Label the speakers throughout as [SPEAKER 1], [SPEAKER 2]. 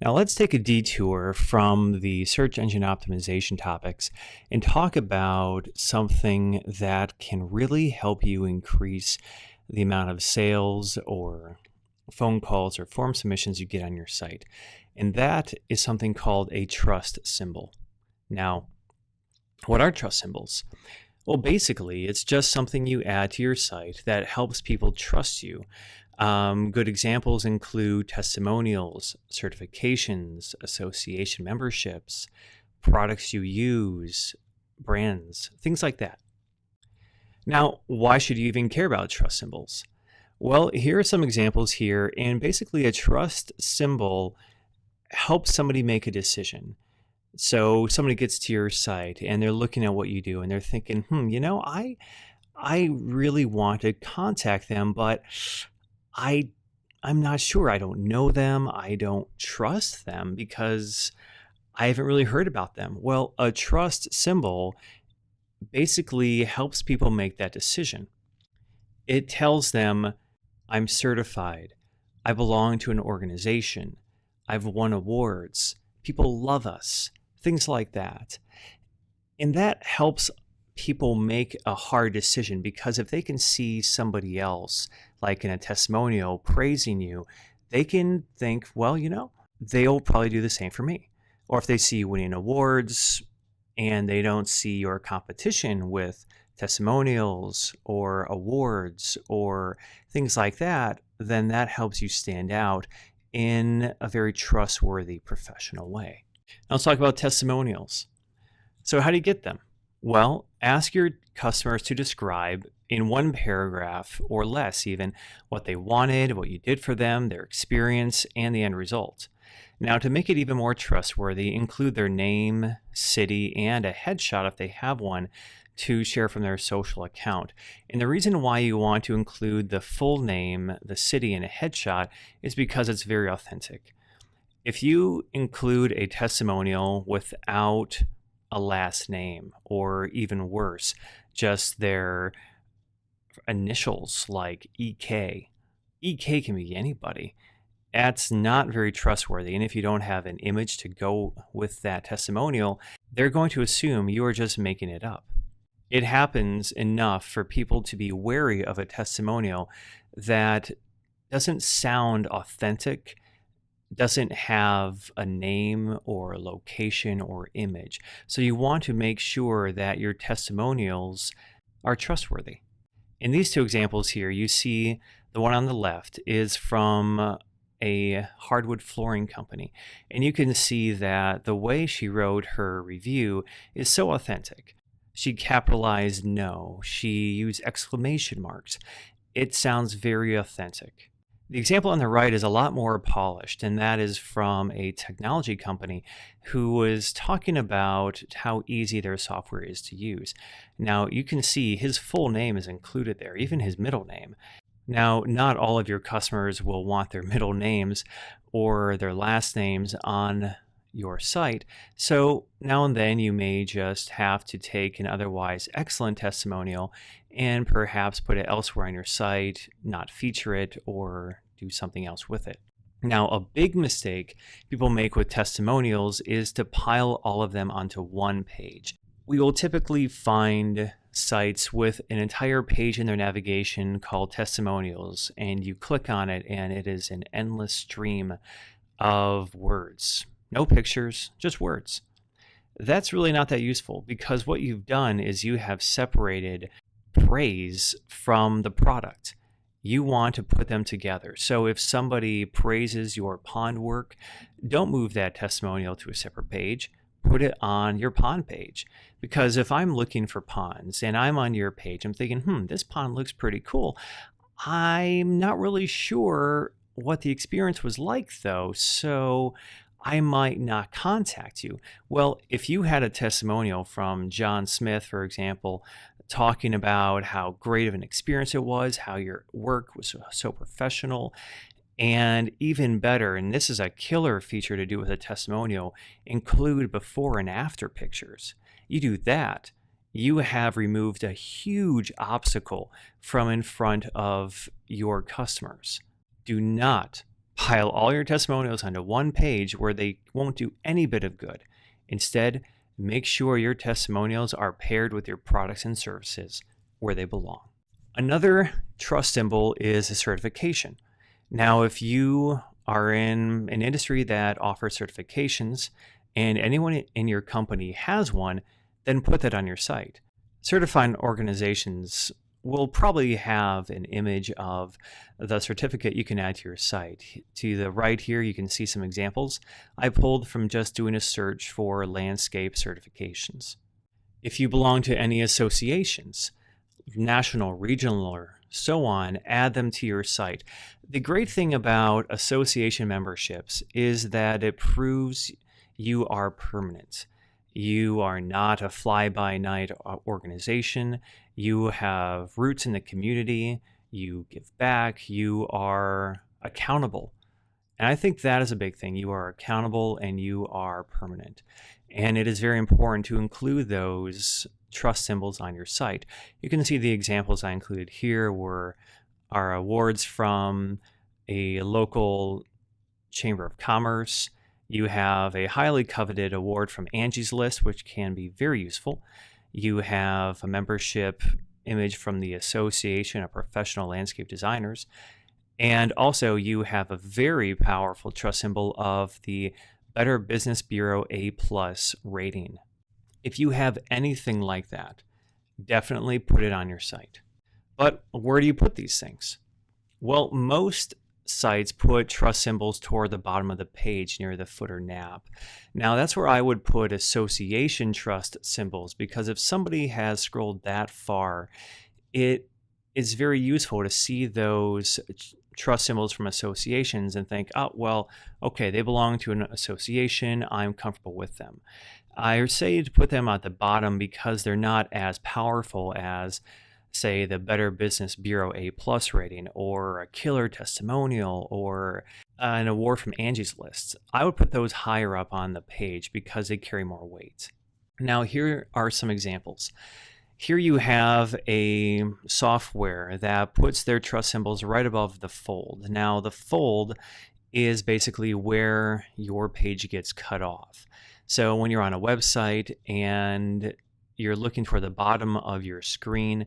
[SPEAKER 1] Now, let's take a detour from the search engine optimization topics and talk about something that can really help you increase the amount of sales or phone calls or form submissions you get on your site. And that is something called a trust symbol. Now, what are trust symbols? Well, basically, it's just something you add to your site that helps people trust you. Good examples include testimonials, certifications, association memberships, products you use, brands, things like that. Now, why should you even care about trust symbols? Well, here are some examples here, and basically a trust symbol helps somebody make a decision. So somebody gets to your site and they're looking at what you do and they're thinking, I really want to contact them, but I I'm not sure. I don't know them. I don't trust them because I haven't really heard about them. Well, a trust symbol basically helps people make that decision. It tells them, I'm certified. I belong to an organization. I've won awards. People love us. Things like that. And that helps people make a hard decision because if they can see somebody else, like in a testimonial, praising you, they can think, well, they'll probably do the same for me. Or if they see you winning awards and they don't see your competition with testimonials or awards or things like that, then that helps you stand out in a very trustworthy professional way. Now let's talk about testimonials. So how do you get them? Well, ask your customers to describe in one paragraph or less even what they wanted, what you did for them, their experience, and the end result. Now, to make it even more trustworthy, include their name, city, and a headshot if they have one to share from their social account. And the reason why you want to include the full name, the city, and a headshot is because it's very authentic. If you include a testimonial without a last name, or even worse, just their initials like EK. EK can be anybody. That's not very trustworthy. And if you don't have an image to go with that testimonial, they're going to assume you are just making it up. It happens enough for people to be wary of a testimonial that doesn't sound authentic, doesn't have a name or a location or image. So you want to make sure that your testimonials are trustworthy. In these two examples here, you see the one on the left is from a hardwood flooring company. And you can see that the way she wrote her review is so authentic. She capitalized no. She used exclamation marks. It sounds very authentic. The example on the right is a lot more polished, and that is from a technology company who was talking about how easy their software is to use. Now, you can see his full name is included there, even his middle name. Now, not all of your customers will want their middle names or their last names on your site, so now and then you may just have to take an otherwise excellent testimonial and perhaps put it elsewhere on your site, not feature it, or do something else with it. Now, a big mistake people make with testimonials is to pile all of them onto one page. We will typically find sites with an entire page in their navigation called testimonials, and you click on it and it is an endless stream of words. No pictures, just words. That's really not that useful because what you've done is you have separated praise from the product. You want to put them together. So if somebody praises your pond work, don't move that testimonial to a separate page. Put it on your pond page. Because if I'm looking for ponds and I'm on your page, I'm thinking, this pond looks pretty cool. I'm not really sure what the experience was like though, so I might not contact you. Well, if you had a testimonial from John Smith, for example, talking about how great of an experience it was, how your work was so professional, and even better, and this is a killer feature to do with a testimonial, include before and after pictures. You do that, you have removed a huge obstacle from in front of your customers. Do not pile all your testimonials onto one page where they won't do any bit of good. Instead, make sure your testimonials are paired with your products and services where they belong. Another trust symbol is a certification. Now, if you are in an industry that offers certifications and anyone in your company has one, then put that on your site. Certifying organizations will probably have an image of the certificate you can add to your site. To the right here, you can see some examples I pulled from just doing a search for landscape certifications. If you belong to any associations, national, regional, or so on, add them to your site. The great thing about association memberships is that it proves you are permanent. You are not a fly-by-night organization. You have roots in the community. You give back. You are accountable. And I think that is a big thing. You are accountable and you are permanent. And it is very important to include those trust symbols on your site. You can see the examples I included here are awards from a local chamber of commerce. You have a highly coveted award from Angie's List, which can be very useful. You have a membership image from the Association of Professional Landscape Designers. And also you have a very powerful trust symbol of the Better Business Bureau A+ rating. If you have anything like that, definitely put it on your site. But where do you put these things? Well, most sites put trust symbols toward the bottom of the page near the footer nav. Now that's where I would put association trust symbols, because if somebody has scrolled that far, it is very useful to see those trust symbols from associations and think, oh, well, okay, they belong to an association. I'm comfortable with them. I say to put them at the bottom because they're not as powerful as, say, the Better Business Bureau A+ rating or a killer testimonial or an award from Angie's List. I would put those higher up on the page because they carry more weight. Now, here are some examples. Here you have a software that puts their trust symbols right above the fold. Now, the fold is basically where your page gets cut off. So when you're on a website and you're looking for the bottom of your screen,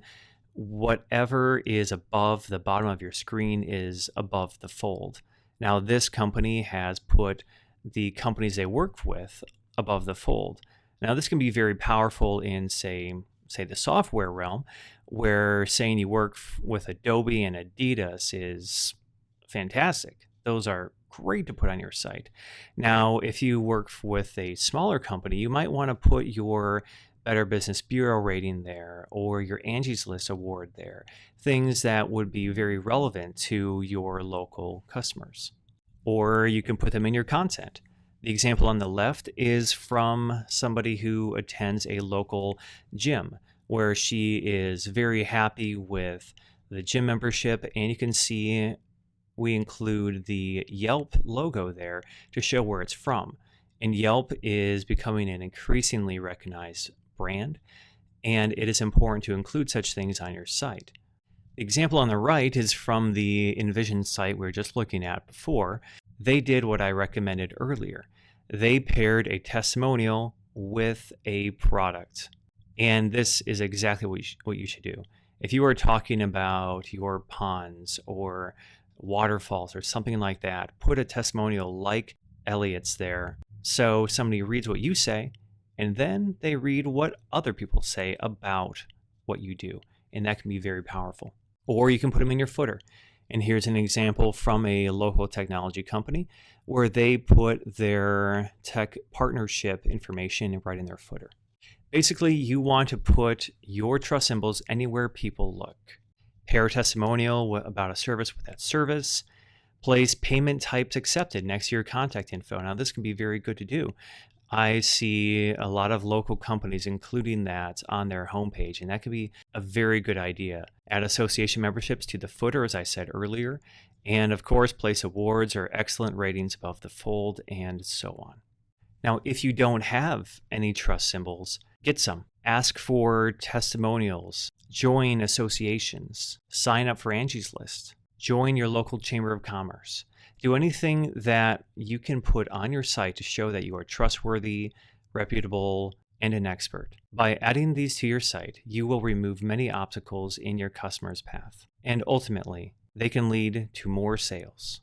[SPEAKER 1] whatever is above the bottom of your screen is above the fold. Now, this company has put the companies they work with above the fold. Now, this can be very powerful in, say the software realm, where saying you work with Adobe and Adidas is fantastic. Those are great to put on your site. Now, if you work with a smaller company, you might want to put your Better Business Bureau rating there or your Angie's List award there, things that would be very relevant to your local customers. Or you can put them in your content. The example on the left is from somebody who attends a local gym where she is very happy with the gym membership, and you can see we include the Yelp logo there to show where it's from. And Yelp is becoming an increasingly recognized brand, and it is important to include such things on your site. The example on the right is from the Envision site we were just looking at before. They did what I recommended earlier. They paired a testimonial with a product. And this is exactly what you should do. If you are talking about your ponds or waterfalls or something like that, put a testimonial like Elliot's there. So somebody reads what you say, and then they read what other people say about what you do. And that can be very powerful. Or you can put them in your footer. And here's an example from a local technology company where they put their tech partnership information right in their footer. Basically, you want to put your trust symbols anywhere people look. Pair a testimonial about a service with that service. Place payment types accepted next to your contact info. Now, this can be very good to do. I see a lot of local companies including that on their homepage, and that could be a very good idea. Add association memberships to the footer, as I said earlier, and of course, place awards or excellent ratings above the fold, and so on. Now, if you don't have any trust symbols, get some. Ask for testimonials, join associations, sign up for Angie's List. Join your local chamber of commerce. Do anything that you can put on your site to show that you are trustworthy, reputable, and an expert. By adding these to your site, you will remove many obstacles in your customer's path, and ultimately, they can lead to more sales.